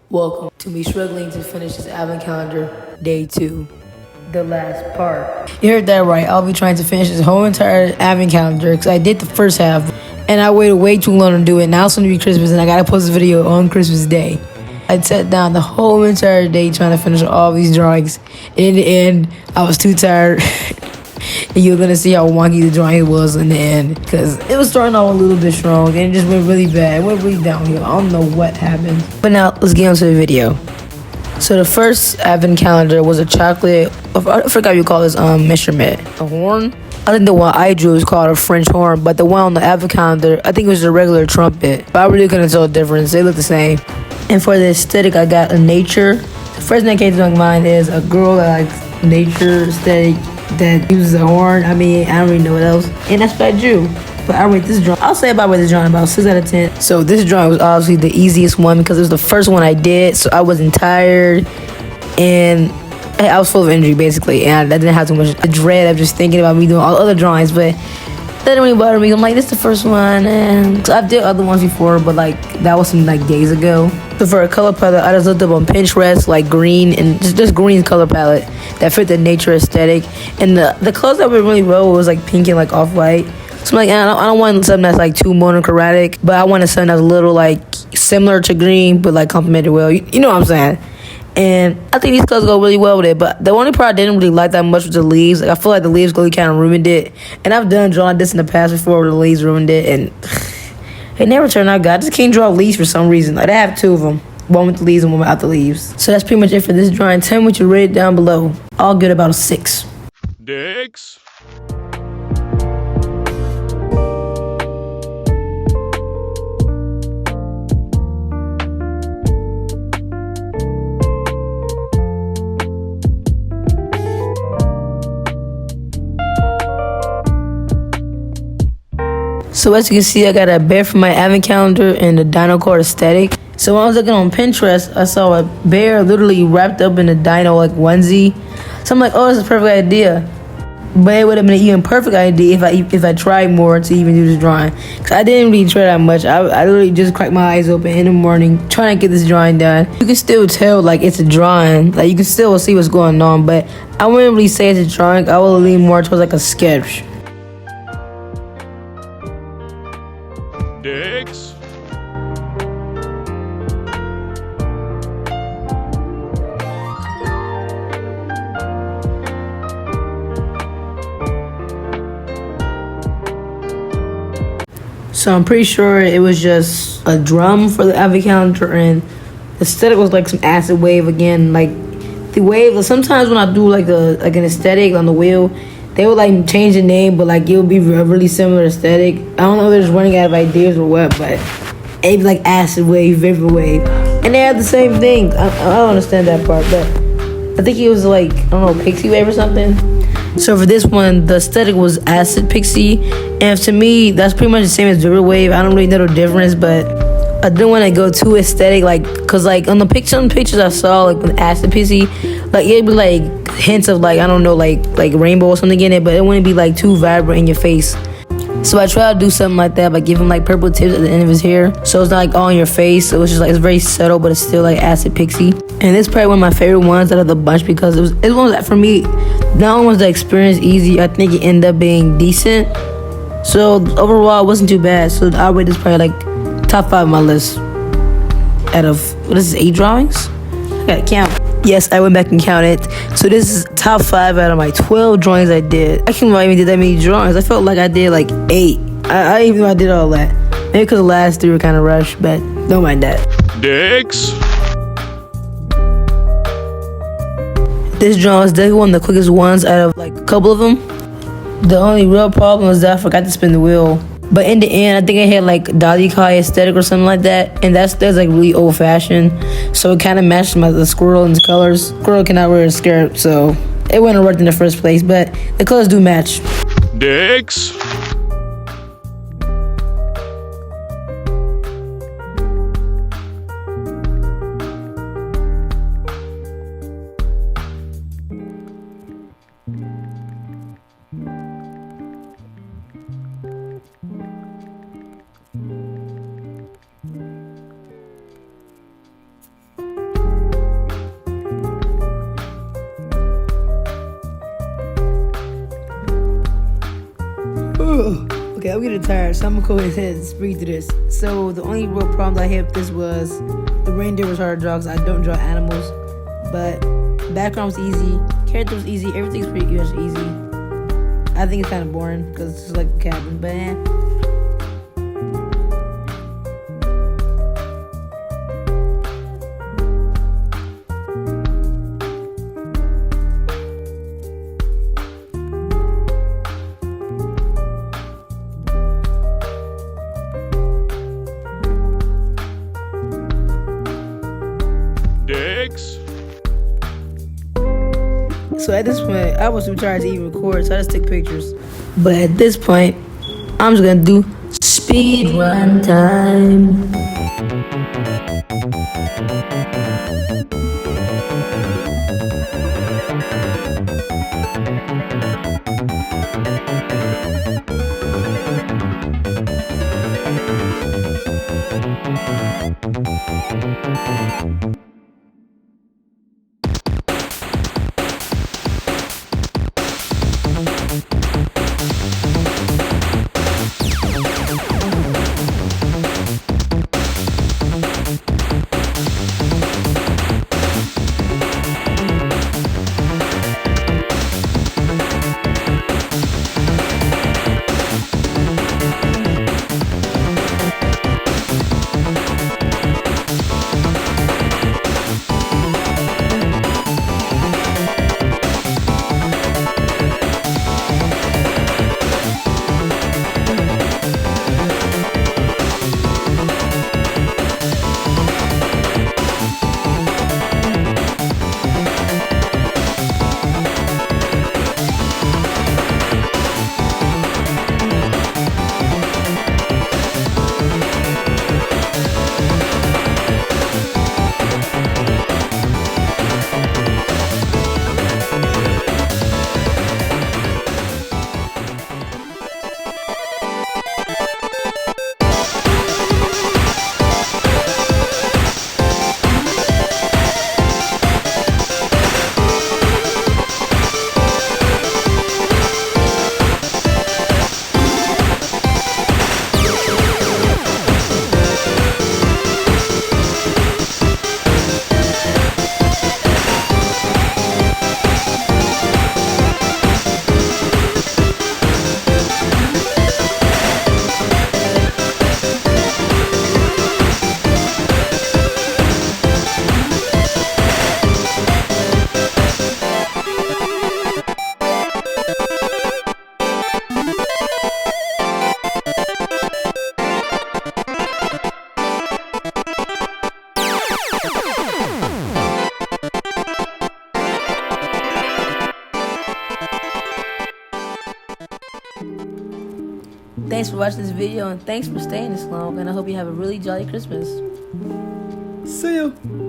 Welcome to me struggling to finish this advent calendar, day 2, the last part. You heard that right. I'll be trying to finish this whole entire advent calendar because I did the first half and I waited way too long to do it. Now it's going to be Christmas and I got to post a video on Christmas Day. I sat down the whole entire day trying to finish all these drawings. And in the end, I was too tired. And you're going to see how wonky the drawing was in the end. Because it was starting off a little bit strong and it just went really bad. It went really downhill. I don't know what happened. But now, let's get into the video. So the first advent calendar was a chocolate, I forgot what you call this instrument. A horn? I think the one I drew was called a French horn, but the one on the advent calendar, I think it was a regular trumpet. But I really couldn't tell the difference. They look the same. And for the aesthetic, I got a nature. The first thing that came to my mind is a girl that likes nature aesthetic that uses a horn. I don't really know what else. And that's what I drew. But I rate this drawing, I'll say about this drawing about 6 out of 10. So this drawing was obviously the easiest one because it was the first one I did. So I wasn't tired and I was full of energy basically. And I didn't have too much dread of just thinking about me doing all the other drawings. But that didn't really bother me. I'm like, this is the first one. And so I've did other ones before, but like that was some like days ago. So for a color palette, I just looked up on Pinterest, like green and just green color palette that fit the nature aesthetic. And the colors that were really well was like pink and like off-white. So I'm like, I don't want something that's like too monochromatic, but I wanted something that's a little like similar to green, but like complemented well. You know what I'm saying? And I think these colors go really well with it. But the only part I didn't really like that much was the leaves. Like, I feel like the leaves really kind of ruined it. And I've done drawing this in the past before where the leaves ruined it. And it never turned out good. I just can't draw leaves for some reason. Like, I have 2 of them. One with the leaves and one without the leaves. So that's pretty much it for this drawing. Tell me what you rate it down below. I'll give it about a 6. Dicks. So as you can see, I got a bear for my advent calendar and the dino card aesthetic. So when I was looking on Pinterest, I saw a bear literally wrapped up in a dino like onesie. So I'm like, oh, this is a perfect idea. But it would have been an even perfect idea if I tried more to even do this drawing. Cause I didn't really try that much. I literally just cracked my eyes open in the morning trying to get this drawing done. You can still tell like it's a drawing. Like you can still see what's going on, but I wouldn't really say it's a drawing. I would lean more towards like a sketch. Dicks. So I'm pretty sure it was just a drum for the advent calendar, and the aesthetic was like some acid wave again. Like the wave. Sometimes when I do like an aesthetic on the wheel, they would like change the name, but like it would be a really similar aesthetic. I don't know if they're just running out of ideas or what, but it'd be like acid wave, vapor wave, and they had the same thing. I don't understand that part, but I think it was like, I don't know, pixie wave or something. So for this one, the aesthetic was acid pixie, and to me, that's pretty much the same as vapor wave. I don't really know the difference, but I didn't want to go too aesthetic, like, cause like on the pictures I saw, like with acid pixie, like it'd be like hints of like, I don't know, like rainbow or something in it, but it wouldn't be like too vibrant in your face. So I tried to do something like that by giving like purple tips at the end of his hair, so it's not like all in your face. So it's just like, it's very subtle, but it's still like acid pixie. And this is probably one of my favorite ones out of the bunch because it was that for me. Not only was the experience easy, I think it ended up being decent. So overall, it wasn't too bad. So I rate this probably like top 5 on my list. Out of, what is this, 8 drawings? I gotta count. Yes, I went back and counted. So this is top 5 out of my 12 drawings I did. I can't believe I even did that many drawings. I felt like I did like 8. I didn't even know I did all that. Maybe because the last 3 were kind of rushed, but don't mind that. Dicks. This drawing was definitely one of the quickest ones out of like a couple of them. The only real problem was that I forgot to spin the wheel. But in the end, I think I had like Dolly Kai aesthetic or something like that. And that's like really old fashioned. So it kind of matched the squirrel and the colors. Squirrel cannot wear a skirt, so it wouldn't have worked in the first place. But the colors do match. Dicks. Okay, I'm getting tired, so I'm gonna go ahead and speed through this. So the only real problem I had with this was the reindeer was hard to draw because I don't draw animals. But background was easy, character was easy, everything's pretty much easy. I think it's kind of boring because it's just like the cabin, but Dex? So at this point, I was too tired to even record, so I just took pictures. But at this point, I'm just gonna do speed run time. Thanks for watching this video and thanks for staying this long, and I hope you have a really jolly Christmas. See you.